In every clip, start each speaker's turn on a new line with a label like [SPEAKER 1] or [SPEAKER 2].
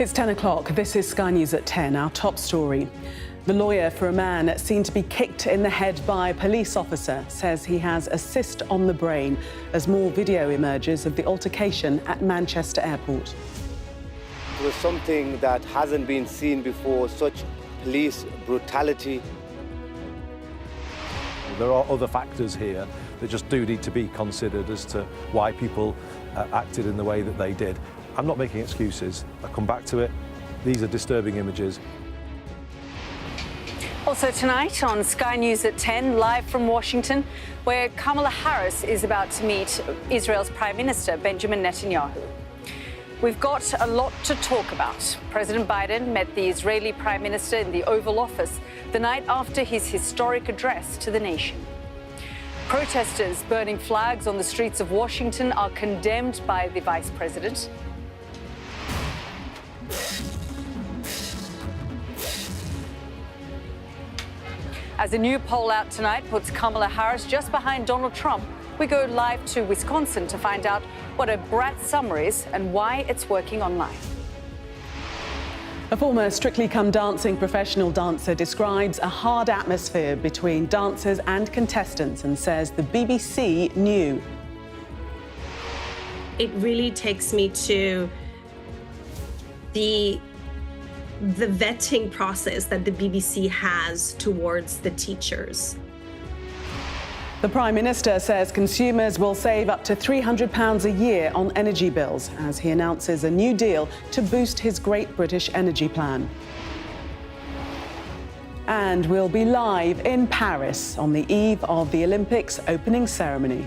[SPEAKER 1] It's 10 o'clock. This is Sky News at 10, our top story. The lawyer for a man seen to be kicked in the head by a police officer says he has a cyst on the brain as more video emerges of the altercation at Manchester Airport.
[SPEAKER 2] It was something that hasn't been seen before, such police brutality.
[SPEAKER 3] There are other factors here that just do need to be considered as to why people acted in the way that they did. I'm not making excuses. I'll come back to it. These are disturbing images.
[SPEAKER 4] Also tonight on Sky News at 10, live from Washington, where Kamala Harris is about to meet Israel's Prime Minister, Benjamin Netanyahu. We've got a lot to talk about. President Biden met the Israeli Prime Minister in the Oval Office the night after his historic address to the nation. Protesters burning flags on the streets of Washington are condemned by the Vice President. As a new poll out tonight puts Kamala Harris just behind Donald Trump, we go live to Wisconsin to find out what a brat summer is and why it's working online.
[SPEAKER 1] A former Strictly Come Dancing professional dancer describes a hard atmosphere between dancers and contestants and says the BBC knew.
[SPEAKER 5] It really takes me to the vetting process that the BBC has towards the teachers.
[SPEAKER 1] The Prime Minister says consumers will save up to £300 a year on energy bills as he announces a new deal to boost his Great British Energy Plan. And we'll be live in Paris on the eve of the Olympics opening ceremony.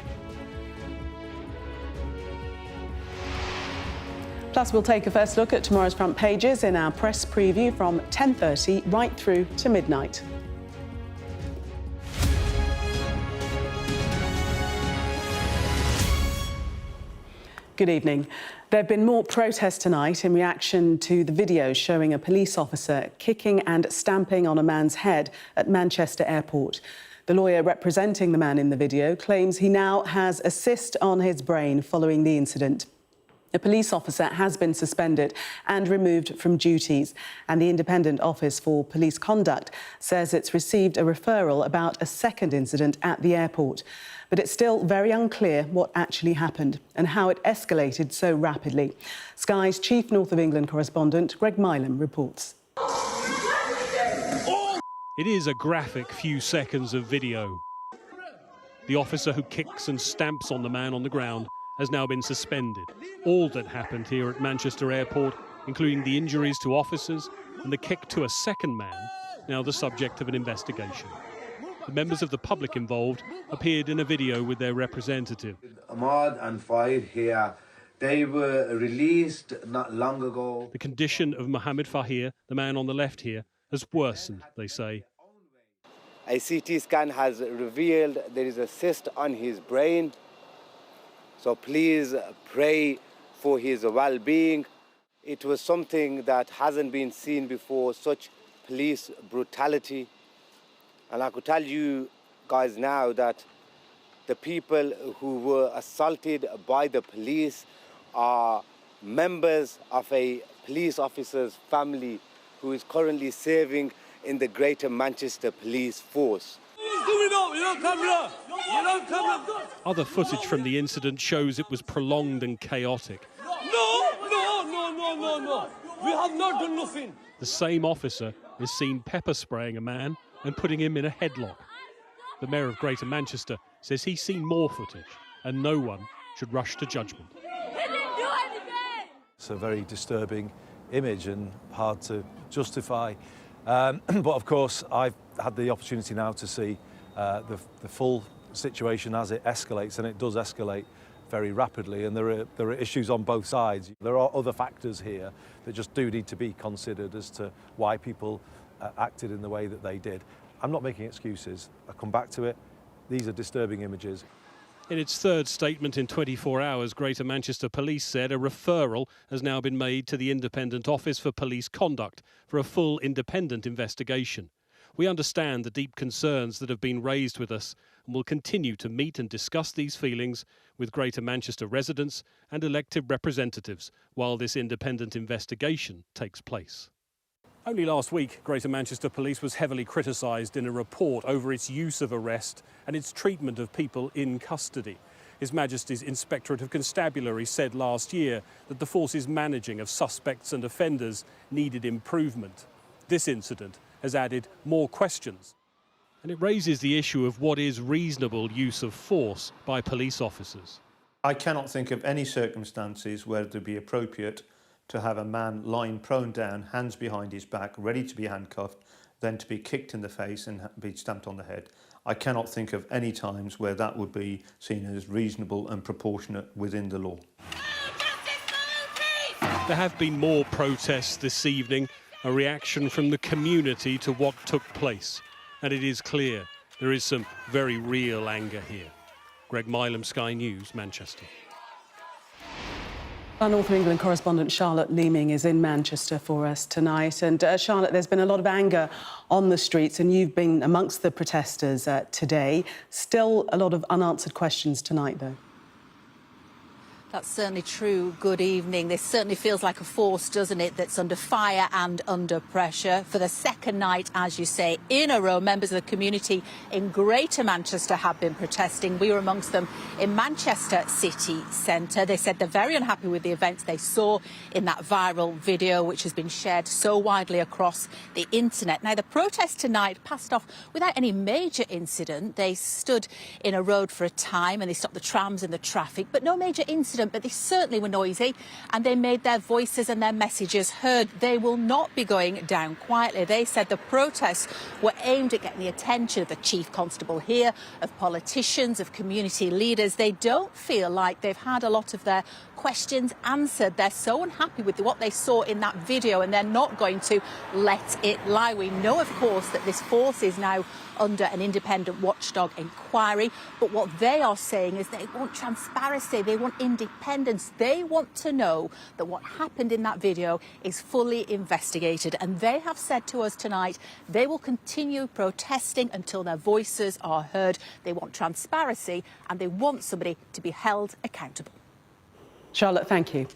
[SPEAKER 1] Plus, we'll take a first look at tomorrow's front pages in our press preview from 10:30 right through to midnight. Good evening. There have been more protests tonight in reaction to the video showing a police officer kicking and stamping on a man's head at Manchester Airport. The lawyer representing the man in the video claims he now has a cyst on his brain following the incident. A police officer has been suspended and removed from duties, and the Independent Office for Police Conduct says it's received a referral about a second incident at the airport. But it's still very unclear what actually happened and how it escalated so rapidly. Sky's chief North of England correspondent, Greg Milam, reports.
[SPEAKER 6] It is a graphic few seconds of video. The officer who kicks and stamps on the man on the ground has now been suspended. All that happened here at Manchester Airport, including the injuries to officers and the kick to a second man, now the subject of an investigation. The members of the public involved appeared in a video with their representative.
[SPEAKER 7] Ahmad and Fahid here, they were released not long ago.
[SPEAKER 6] The condition of Mohammed Fahir, the man on the left here, has worsened, they say.
[SPEAKER 2] A CT scan has revealed there is a cyst on his brain. So please pray for his well-being. It was something that hasn't been seen before, such police brutality. And I could tell you guys now that the people who were assaulted by the police are members of a police officer's family who is currently serving in the Greater Manchester Police Force.
[SPEAKER 6] Other footage from the incident shows it was prolonged and chaotic.
[SPEAKER 8] No. We have not done nothing.
[SPEAKER 6] The same officer is seen pepper spraying a man and putting him in a headlock. The Mayor of Greater Manchester says he's seen more footage and no one should rush to judgment.
[SPEAKER 3] It's a very disturbing image and hard to justify. But of course, I've had the opportunity now to see the full situation as it escalates, and it does escalate very rapidly, and there are issues on both sides. There are other factors here that just do need to be considered as to why people acted in the way that they did. I'm not making excuses. I'll come back to it. These are disturbing images.
[SPEAKER 6] In its third statement in 24 hours, Greater Manchester Police said a referral has now been made to the Independent Office for Police Conduct for a full independent investigation. We understand the deep concerns that have been raised with us and will continue to meet and discuss these feelings with Greater Manchester residents and elected representatives while this independent investigation takes place. Only last week, Greater Manchester Police was heavily criticised in a report over its use of arrest and its treatment of people in custody. His Majesty's Inspectorate of Constabulary said last year that the force's managing of suspects and offenders needed improvement. This incident has added more questions. And it raises the issue of what is reasonable use of force by police officers.
[SPEAKER 9] I cannot think of any circumstances where it would be appropriate to have a man lying prone down, hands behind his back, ready to be handcuffed, then to be kicked in the face and be stamped on the head. I cannot think of any times where that would be seen as reasonable and proportionate within the law.
[SPEAKER 6] There have been more protests this evening, a reaction from the community to what took place. And it is clear there is some very real anger here. Greg Milam, Sky News, Manchester.
[SPEAKER 1] Our North of England correspondent Charlotte Leeming is in Manchester for us tonight. And Charlotte, there's been a lot of anger on the streets and you've been amongst the protesters today. Still a lot of unanswered questions tonight, though.
[SPEAKER 10] That's certainly true. Good evening. This certainly feels like a force, doesn't it, that's under fire and under pressure. For the second night, as you say, in a row, members of the community in Greater Manchester have been protesting. We were amongst them in Manchester city centre. They said they're very unhappy with the events they saw in that viral video, which has been shared so widely across the internet. Now, the protest tonight passed off without any major incident. They stood in a road for a time and they stopped the trams and the traffic, but no major incident. But they certainly were noisy and they made their voices and their messages heard. They will not be going down quietly. They said the protests were aimed at getting the attention of the Chief Constable here, of politicians, of community leaders. They don't feel like they've had a lot of their questions answered. They're so unhappy with what they saw in that video and they're not going to let it lie. We know, of course, that this force is now under an independent watchdog inquiry, but what they are saying is they want transparency, they want independence, they want to know that what happened in that video is fully investigated, and they have said to us tonight they will continue protesting until their voices are heard. They want transparency and they want somebody to be held accountable.
[SPEAKER 1] Charlotte, thank you.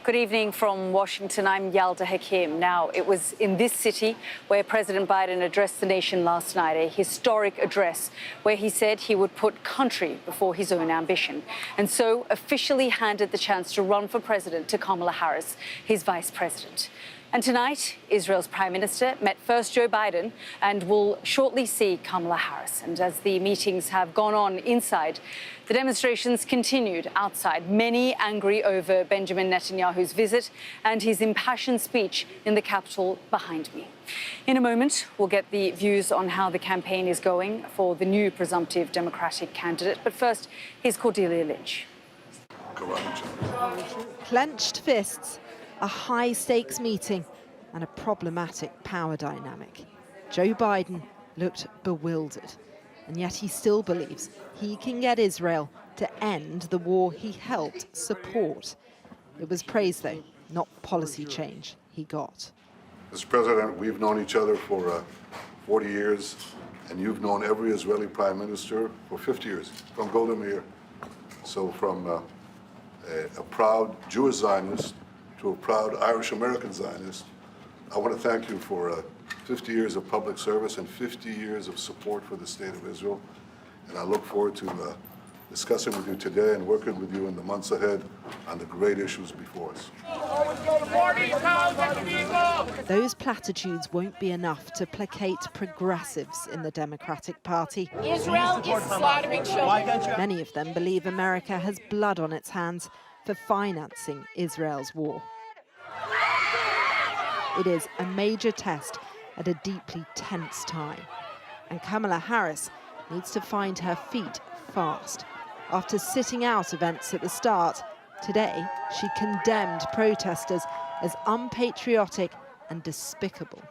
[SPEAKER 4] Good evening from Washington. I'm Yalda Hakim. Now, it was in this city where President Biden addressed the nation last night, a historic address where he said he would put country before his own ambition, and so officially handed the chance to run for president to Kamala Harris, his vice president. And tonight, Israel's Prime Minister met first Joe Biden and will shortly see Kamala Harris. And as the meetings have gone on inside, the demonstrations continued outside, many angry over Benjamin Netanyahu's visit and his impassioned speech in the Capitol behind me. In a moment, we'll get the views on how the campaign is going for the new presumptive Democratic candidate. But first, here's Cordelia Lynch.
[SPEAKER 11] Clenched fists, a high-stakes meeting and a problematic power dynamic. Joe Biden looked bewildered, and yet he still believes he can get Israel to end the war he helped support. It was praise, though, not policy change he got.
[SPEAKER 12] Mr. President, we've known each other for 40 years, and you've known every Israeli prime minister for 50 years, from Golda Meir. So from a proud Jewish Zionist to a proud Irish-American Zionist, I want to thank you for 50 years of public service and 50 years of support for the State of Israel. And I look forward to discussing with you today and working with you in the months ahead on the great issues before us.
[SPEAKER 11] Those platitudes won't be enough to placate progressives in the Democratic Party.
[SPEAKER 13] Israel is slaughtering children.
[SPEAKER 11] Many of them believe America has blood on its hands for financing Israel's war. It is a major test at a deeply tense time. And Kamala Harris needs to find her feet fast. After sitting out events at the start, today she condemned protesters as unpatriotic and despicable.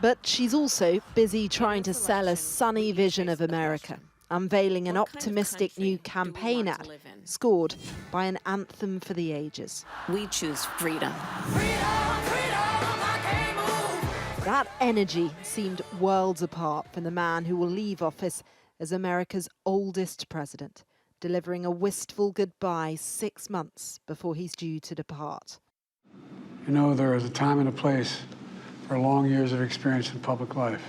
[SPEAKER 11] But she's also busy trying to sell a sunny vision of America. unveiling an optimistic new campaign ad scored by an anthem for the ages.
[SPEAKER 14] We choose freedom.
[SPEAKER 11] That energy seemed worlds apart from the man who will leave office as America's oldest president, delivering a wistful goodbye 6 months before he's due to depart.
[SPEAKER 15] You know, there is a time and a place for long years of experience in public life.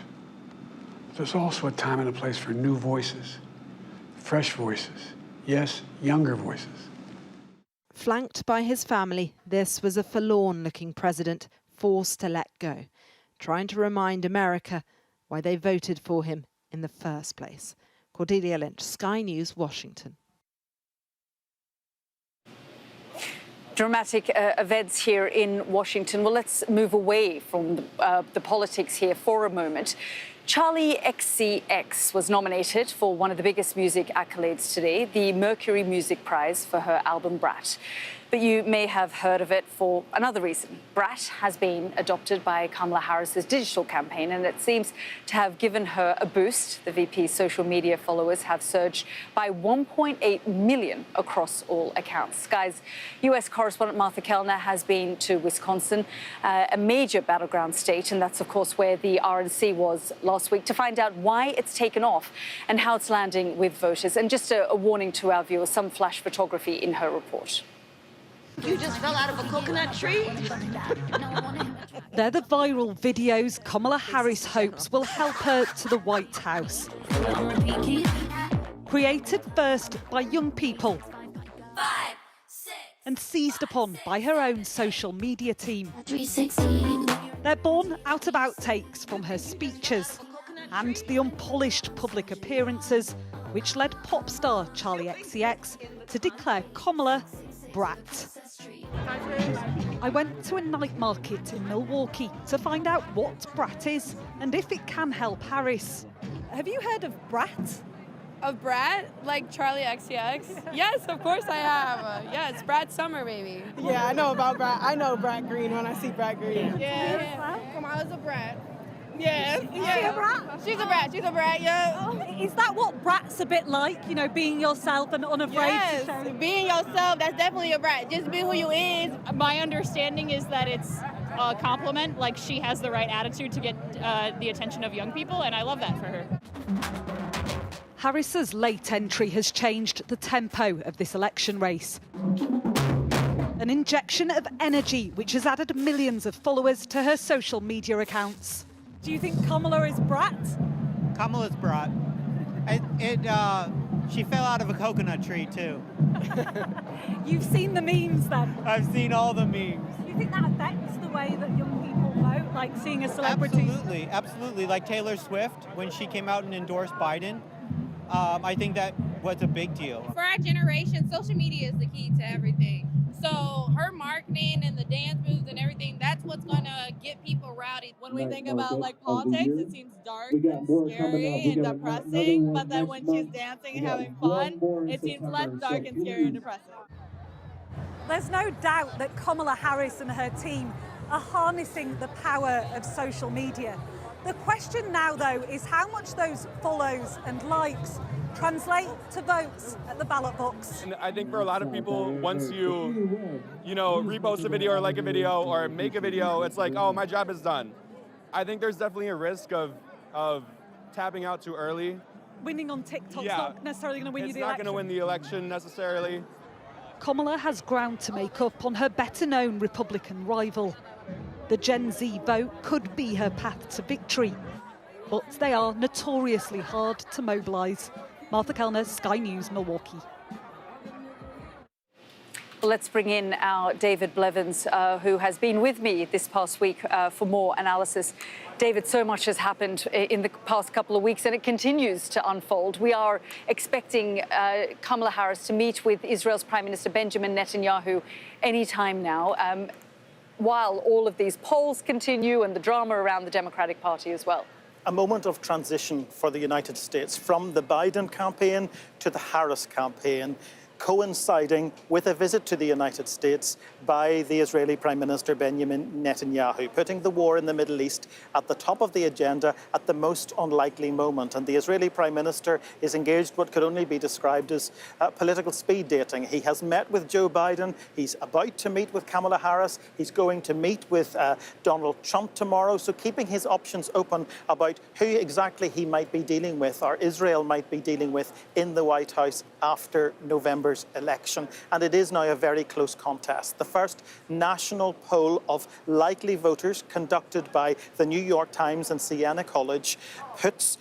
[SPEAKER 15] There's also a time and a place for new voices, fresh voices, yes, younger voices.
[SPEAKER 11] Flanked by his family, this was a forlorn-looking president forced to let go, trying to remind America why they voted for him in the first place. Cordelia Lynch, Sky News, Washington.
[SPEAKER 4] Dramatic events here in Washington. Well, let's move away from the politics here for a moment. Charli XCX was nominated for one of the biggest music accolades today, the Mercury Music Prize for her album Brat. But you may have heard of it for another reason. Brat has been adopted by Kamala Harris's digital campaign, and it seems to have given her a boost. The VP's social media followers have surged by 1.8 million across all accounts. Sky's US correspondent Martha Kellner has been to Wisconsin, a major battleground state, and that's, of course, where the RNC was last week, to find out why it's taken off and how it's landing with voters. And just a warning to our viewers, some flash photography in her report.
[SPEAKER 13] You just fell out of a coconut tree?
[SPEAKER 16] They're the viral videos Kamala Harris hopes will help her to the White House. Created first by young people and seized upon by her own social media team. They're born out of outtakes from her speeches and the unpolished public appearances which led pop star Charli XCX to declare Kamala Brat. I went to a night market in Milwaukee to find out what Brat is and if it can help Harris. Have you heard of Brat?
[SPEAKER 17] Of Brat? Like Charli XCX? Yes, of course I have. Yeah, it's Brat Summer, baby.
[SPEAKER 18] Yeah, I know about Brat. I know Brat Green when I see Brat Green.
[SPEAKER 17] Yeah. Kamala's a Brat. Yeah.
[SPEAKER 16] Is she a brat?
[SPEAKER 17] She's a brat. She's a brat, yeah.
[SPEAKER 16] Oh, is that what Brat's a bit like? You know, being yourself and unafraid
[SPEAKER 17] yes,
[SPEAKER 16] to show?
[SPEAKER 17] Being yourself, that's definitely a brat. Just be who you is.
[SPEAKER 19] My understanding is that it's a compliment, like she has the right attitude to get the attention of young people, and I love that for her.
[SPEAKER 16] Harris's late entry has changed the tempo of this election race. An injection of energy which has added millions of followers to her social media accounts. Do you think Kamala is Brat?
[SPEAKER 20] Kamala's Brat. She fell out of a coconut tree too.
[SPEAKER 16] You've seen the memes then?
[SPEAKER 20] I've seen all the memes.
[SPEAKER 16] Do you think that affects the way that young people vote, like seeing a celebrity?
[SPEAKER 20] Absolutely. Like Taylor Swift, when she came out and endorsed Biden, I think that was a big deal.
[SPEAKER 17] For our generation, social media is the key to everything. So her marketing and the dance moves and everything, that's what's gonna get people rowdy.
[SPEAKER 21] When we think about like politics, it seems dark and scary and depressing, but then when she's dancing and having fun, it seems less dark and scary and depressing.
[SPEAKER 16] There's no doubt that Kamala Harris and her team are harnessing the power of social media. The question now, though, is how much those follows and likes translate to votes at the ballot box.
[SPEAKER 22] And I think for a lot of people, once you repost a video or like a video or make a video, it's like, oh, my job is done. I think there's definitely a risk of tapping out too early.
[SPEAKER 16] Winning on TikTok's not necessarily going to win you the election.
[SPEAKER 22] It's not going to win the election necessarily.
[SPEAKER 16] Kamala has ground to make up on her better-known Republican rival. The Gen Z vote could be her path to victory, but they are notoriously hard to mobilise. Martha Kellner, Sky News, Milwaukee.
[SPEAKER 4] Well, let's bring in our David Blevins, who has been with me this past week for more analysis. David, so much has happened in the past couple of weeks, and it continues to unfold. We are expecting Kamala Harris to meet with Israel's Prime Minister Benjamin Netanyahu any time now, while all of these polls continue and the drama around the Democratic Party as well.
[SPEAKER 23] A moment of transition for the United States from the Biden campaign to the Harris campaign.
[SPEAKER 5] coinciding with a visit to the United States by the Israeli Prime Minister Benjamin Netanyahu, putting the war in the Middle East at the top of the agenda at the most unlikely moment. And the Israeli Prime Minister is engaged what could only be described as political speed dating. He has met with Joe Biden. He's about to meet with Kamala Harris. He's going to meet with Donald Trump tomorrow. So keeping his options open about who exactly he might be dealing with or Israel might be dealing with in the White House after November's election. And it is now a very close contest. The first national poll of likely voters conducted by the New York Times and Siena College puts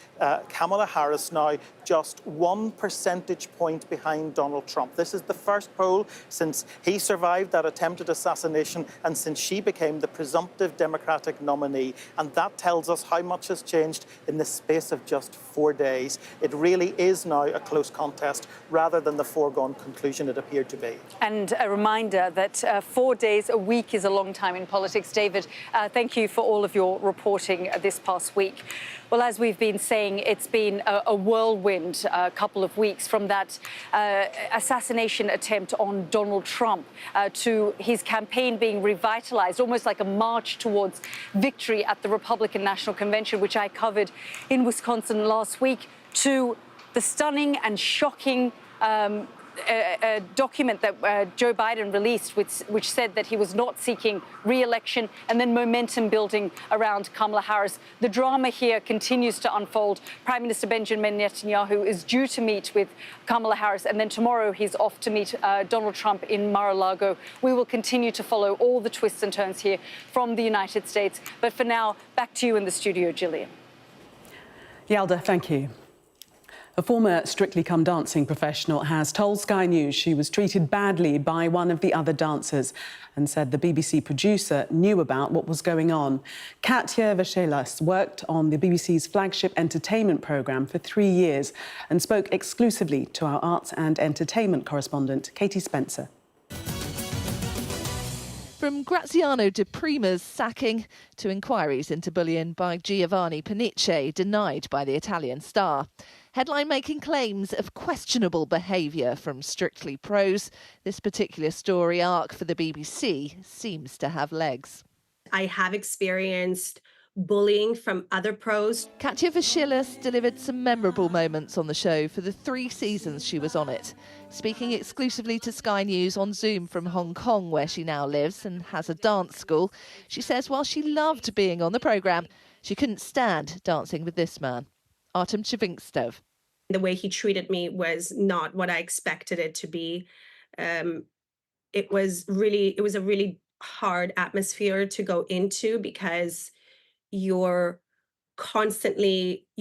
[SPEAKER 5] Kamala Harris now just 1 percentage point behind Donald Trump. This is the first poll since he survived that attempted assassination and since she became the presumptive Democratic nominee. And that tells us how much has changed in the space of just 4 days. It really is now a close contest rather than the foregone conclusion it appeared to be.
[SPEAKER 4] And a reminder that 4 days a week is a long time in politics. David, thank you for all of your reporting this past week. Well, as we've been saying, it's been a whirlwind couple of weeks from that assassination attempt on Donald Trump to his campaign being revitalized, almost like a march towards victory at the Republican National Convention, which I covered in Wisconsin last week, to the stunning and shocking a document that Joe Biden released, which said that he was not seeking re-election, and then momentum building around Kamala Harris. The drama here continues to unfold. Prime Minister Benjamin Netanyahu is due to meet with Kamala Harris, and then tomorrow he's off to meet Donald Trump in Mar-a-Lago. We will continue to follow all the twists and turns here from the United States. But for now, back to you in the studio, Gillian.
[SPEAKER 1] Yalda, thank you. A former Strictly Come Dancing professional has told Sky News she was treated badly by one of the other dancers and said the BBC producer knew about what was going on. Katya Vachelas worked on the BBC's flagship entertainment programme for 3 years and spoke exclusively to our arts and entertainment correspondent, Katie Spencer.
[SPEAKER 14] From Graziano Di Prima's sacking to inquiries into bullying by Giovanni Panice denied by the Italian star. Headline-making claims of questionable behaviour from Strictly Pros. This particular story arc for the BBC seems to have legs.
[SPEAKER 23] I have experienced bullying from other pros.
[SPEAKER 14] Katya Vachelas delivered some memorable moments on the show for the 3 seasons she was on it. Speaking exclusively to Sky News on Zoom from Hong Kong, where she now lives and has a dance school, she says while she loved being on the programme, she couldn't stand dancing with this man, Artem Chivinkstev.
[SPEAKER 23] The way he treated me was not what I expected it to be. It was a really hard atmosphere to go into because you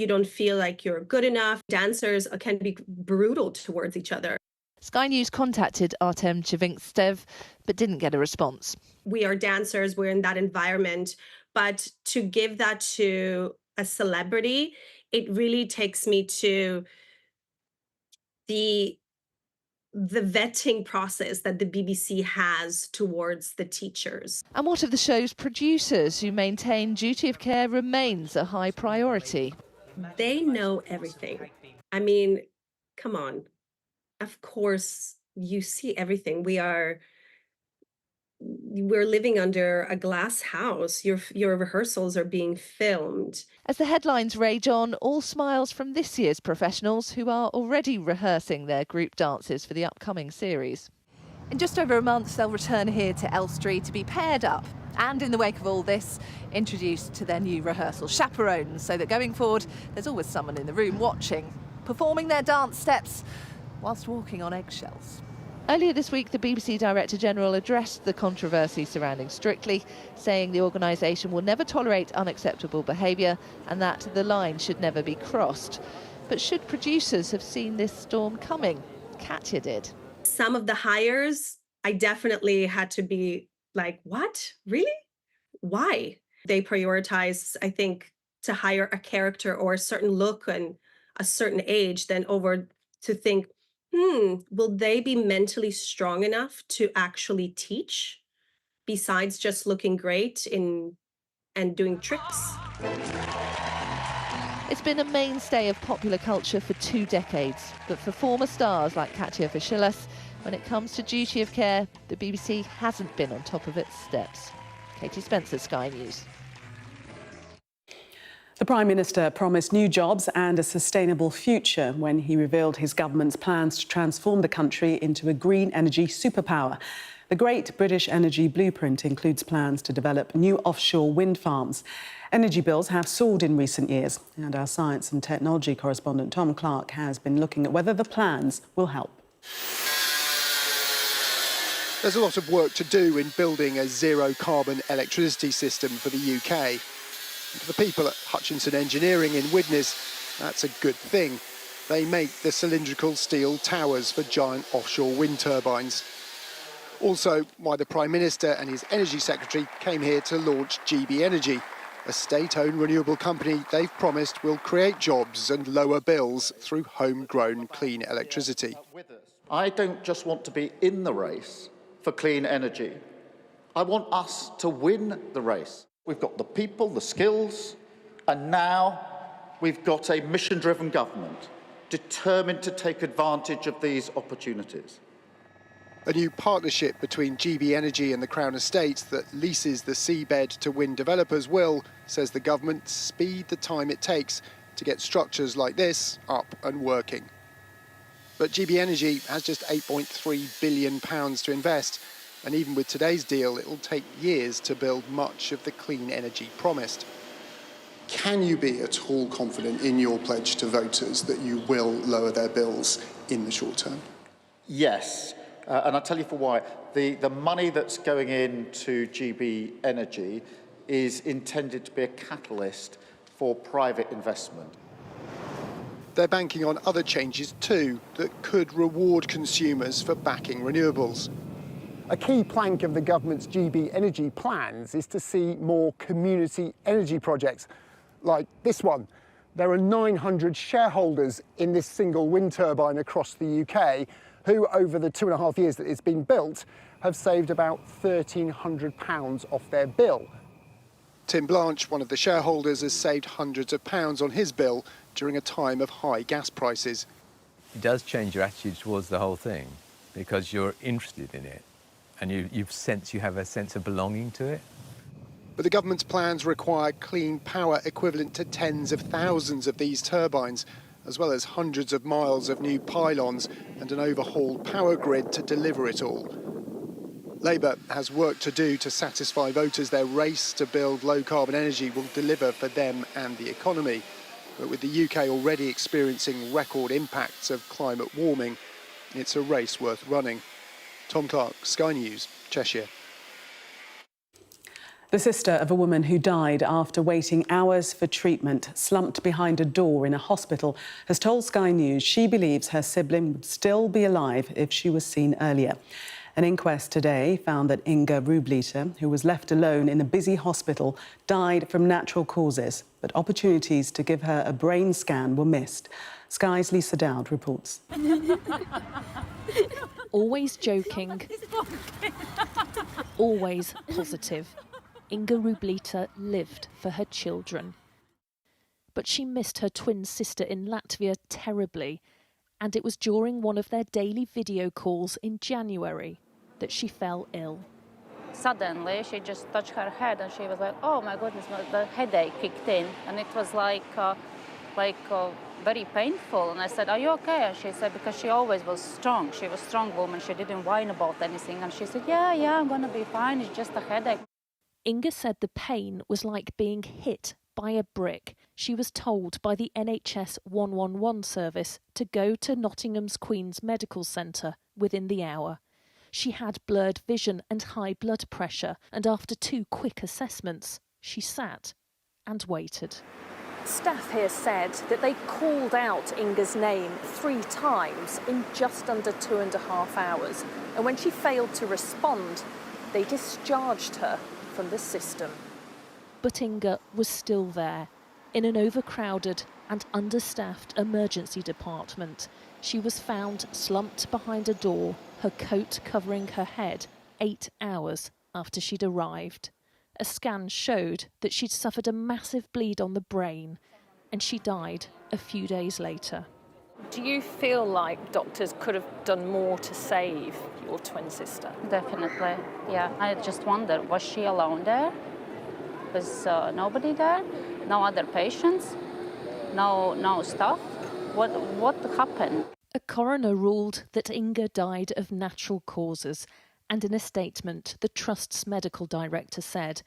[SPEAKER 23] don't feel like you're good enough. Dancers can be brutal towards each other.
[SPEAKER 14] Sky News contacted Artem Chivinkstev, but didn't get a response.
[SPEAKER 23] We are dancers, we're in that environment, but to give that to a celebrity, it really takes me to the vetting process that the BBC has towards the teachers.
[SPEAKER 14] And what of the show's producers, who maintain duty of care remains a high priority?
[SPEAKER 23] They know everything. I mean, come on. Of course, you see everything. We're living under a glass house. Your rehearsals are being filmed.
[SPEAKER 14] As the headlines rage on, all smiles from this year's professionals who are already rehearsing their group dances for the upcoming series. In just over a month, they'll return here to Elstree to be paired up and, in the wake of all this, introduced to their new rehearsal chaperones, so that going forward, there's always someone in the room watching, performing their dance steps whilst walking on eggshells. Earlier this week, the BBC Director General addressed the controversy surrounding Strictly, saying the organisation will never tolerate unacceptable behaviour and that the line should never be crossed. But should producers have seen this storm coming? Katya did.
[SPEAKER 23] Some of the hires, I definitely had to be like, what? Really? Why? They prioritize, I think, to hire a character or a certain look and a certain age than over to think, will they be mentally strong enough to actually teach besides just looking great and doing tricks?
[SPEAKER 14] It's been a mainstay of popular culture for 2 decades, but for former stars like Katja Vasilis, when it comes to duty of care, the BBC hasn't been on top of its steps. Katie Spencer, Sky News.
[SPEAKER 1] The Prime Minister promised new jobs and a sustainable future when he revealed his government's plans to transform the country into a green energy superpower. The Great British Energy Blueprint includes plans to develop new offshore wind farms. Energy bills have soared in recent years, and our science and technology correspondent Tom Clark has been looking at whether the plans will help.
[SPEAKER 2] There's a lot of work to do in building a zero-carbon electricity system for the UK. And for the people at Hutchinson Engineering in Widnes, that's a good thing. They make the cylindrical steel towers for giant offshore wind turbines. Also, why the Prime Minister and his Energy Secretary came here to launch GB Energy, a state-owned renewable company they've promised will create jobs and lower bills through homegrown clean electricity.
[SPEAKER 7] I don't just want to be in the race for clean energy. I want us to win the race. We've got the people, the skills, and now we've got a mission-driven government determined to take advantage of these opportunities.
[SPEAKER 2] A new partnership between GB Energy and the Crown Estate that leases the seabed to wind developers will, says the government, speed the time it takes to get structures like this up and working. But GB Energy has just £8.3 billion to invest, and even with today's deal, it'll take years to build much of the clean energy promised.
[SPEAKER 8] Can you be at all confident in your pledge to voters that you will lower their bills in the short term?
[SPEAKER 7] Yes, and I'll tell you for why. The money that's going into GB Energy is intended to be a catalyst for private investment.
[SPEAKER 2] They're banking on other changes too that could reward consumers for backing renewables.
[SPEAKER 24] A key plank of the government's GB Energy plans is to see more community energy projects, like this one. There are 900 shareholders in this single wind turbine across the UK who, over the 2.5 years that it's been built, have saved about £1,300 off their bill.
[SPEAKER 2] Tim Blanche, one of the shareholders, has saved hundreds of pounds on his bill during a time of high gas prices.
[SPEAKER 25] It does change your attitude towards the whole thing because you're interested in it and you have a sense of belonging to it.
[SPEAKER 2] But the government's plans require clean power equivalent to tens of thousands of these turbines, as well as hundreds of miles of new pylons and an overhauled power grid to deliver it all. Labour has work to do to satisfy voters their race to build low-carbon energy will deliver for them and the economy. But with the UK already experiencing record impacts of climate warming, it's a race worth running. Tom Clark, Sky News, Cheshire.
[SPEAKER 1] The sister of a woman who died after waiting hours for treatment, slumped behind a door in a hospital, has told Sky News she believes her sibling would still be alive if she was seen earlier. An inquest today found that Inga Rublita, who was left alone in a busy hospital, died from natural causes, but opportunities to give her a brain scan were missed. Sky's Lisa Dowd reports.
[SPEAKER 26] Always joking, always positive. Inga Rublita lived for her children. But she missed her twin sister in Latvia terribly, and it was during one of their daily video calls in January that she fell ill.
[SPEAKER 27] Suddenly, she just touched her head and she was like, oh my goodness, the headache kicked in. And it was like very painful. And I said, are you okay? And she said, because she always was strong. She was a strong woman. She didn't whine about anything. And she said, yeah, I'm going to be fine. It's just a headache.
[SPEAKER 26] Inga said the pain was like being hit by a brick. She was told by the NHS 111 service to go to Nottingham's Queen's Medical Centre within the hour. She had blurred vision and high blood pressure, and after 2 quick assessments, she sat and waited. Staff here said that they called out Inga's name 3 times in just under 2.5 hours, and when she failed to respond, they discharged her from the system. But Inga was still there, in an overcrowded and understaffed emergency department. She was found slumped behind a door, her coat covering her head, 8 hours after she'd arrived. A scan showed that she'd suffered a massive bleed on the brain. and she died a few days later.
[SPEAKER 3] Do you feel like doctors could have done more to save your twin sister?
[SPEAKER 27] Definitely, yeah. I just wonder, was she alone there? Was nobody there? No other patients? No staff? What happened?
[SPEAKER 26] A coroner ruled that Inga died of natural causes, and in a statement, the Trust's medical director said,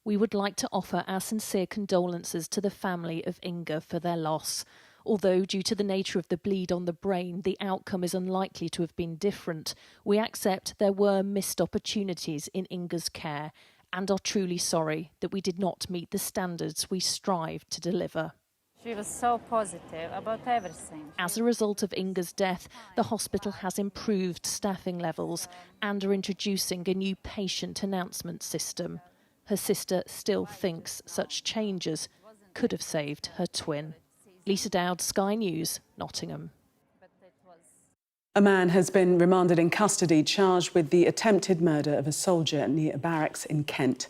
[SPEAKER 26] "We would like to offer our sincere condolences to the family of Inga for their loss. Although due to the nature of the bleed on the brain, the outcome is unlikely to have been different, we accept there were missed opportunities in Inga's care and are truly sorry that we did not meet the standards we strive to deliver."
[SPEAKER 27] She was so positive about everything.
[SPEAKER 26] As a result of Inga's death, the hospital has improved staffing levels and are introducing a new patient announcement system. Her sister still thinks such changes could have saved her twin. Lisa Dowd, Sky News, Nottingham.
[SPEAKER 1] A man has been remanded in custody charged with the attempted murder of a soldier near a barracks in Kent.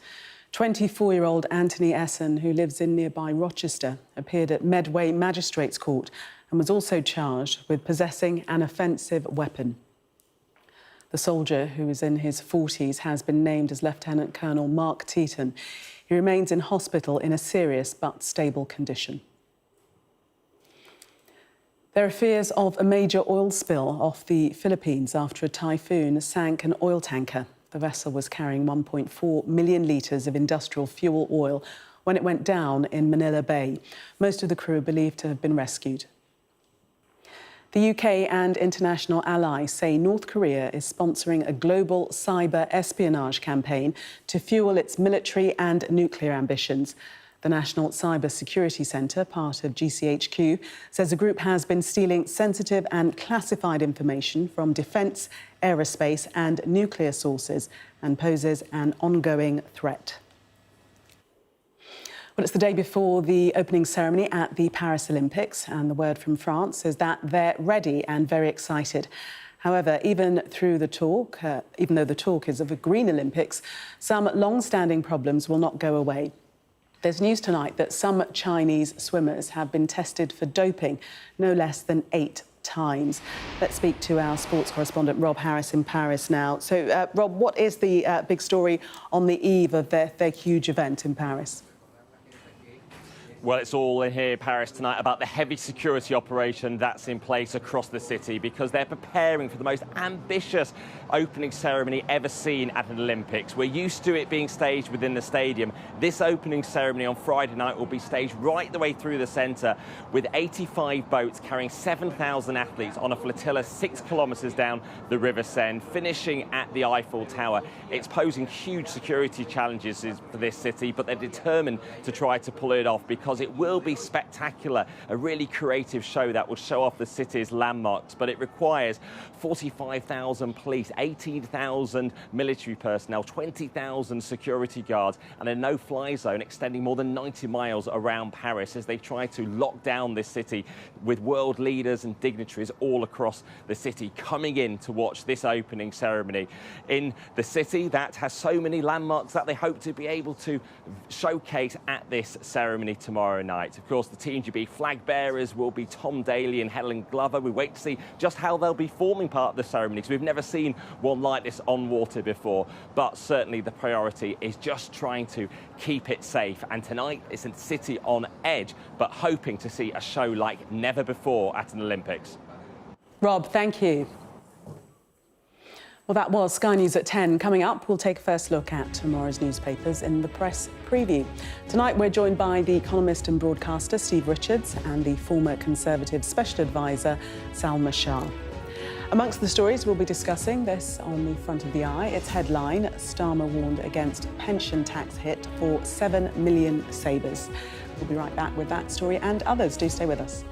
[SPEAKER 1] 24-year-old Anthony Essen, who lives in nearby Rochester, appeared at Medway Magistrates Court and was also charged with possessing an offensive weapon. The soldier, who is in his 40s, has been named as Lieutenant Colonel Mark Teaton. He remains in hospital in a serious but stable condition. There are fears of a major oil spill off the Philippines after a typhoon sank an oil tanker. The vessel was carrying 1.4 million litres of industrial fuel oil when it went down in Manila Bay. Most of the crew are believed to have been rescued. The UK and international allies say North Korea is sponsoring a global cyber espionage campaign to fuel its military and nuclear ambitions. The National Cyber Security Centre, part of GCHQ, says the group has been stealing sensitive and classified information from defence, aerospace and nuclear sources and poses an ongoing threat. Well, it's the day before the opening ceremony at the Paris Olympics, and the word from France is that they're ready and very excited. However, even though the talk is of a green Olympics, some long-standing problems will not go away. There's news tonight that some Chinese swimmers have been tested for doping no less than 8 times. Let's speak to our sports correspondent Rob Harris in Paris now. So, Rob, what is the big story on the eve of their huge event in Paris?
[SPEAKER 6] Well, it's all in here, Paris, tonight about the heavy security operation that's in place across the city because they're preparing for the most ambitious opening ceremony ever seen at an Olympics. We're used to it being staged within the stadium. This opening ceremony on Friday night will be staged right the way through the centre with 85 boats carrying 7,000 athletes on a flotilla 6 kilometres down the River Seine, finishing at the Eiffel Tower. It's posing huge security challenges for this city, but they're determined to try to pull it off because it will be spectacular, a really creative show that will show off the city's landmarks, but it requires 45,000 police, 18,000 military personnel, 20,000 security guards and a no-fly zone extending more than 90 miles around Paris as they try to lock down this city with world leaders and dignitaries all across the city coming in to watch this opening ceremony in the city that has so many landmarks that they hope to be able to showcase at this ceremony tomorrow night. Of course, the Team GB flag bearers will be Tom Daley and Helen Glover. We wait to see just how they'll be forming part of the ceremony because we've never seen one like this on water before. But certainly the priority is just trying to keep it safe. And tonight it's a city on edge, but hoping to see a show like never before at an Olympics.
[SPEAKER 1] Rob, thank you. Well, that was Sky News at 10. Coming up, we'll take a first look at tomorrow's newspapers in the press preview. Tonight, we're joined by the economist and broadcaster Steve Richards and the former Conservative Special Advisor Salma Shah. Amongst the stories we'll be discussing this on the front of the eye, its headline, Starmer warned against pension tax hit for 7 million savers. We'll be right back with that story and others. Do stay with us.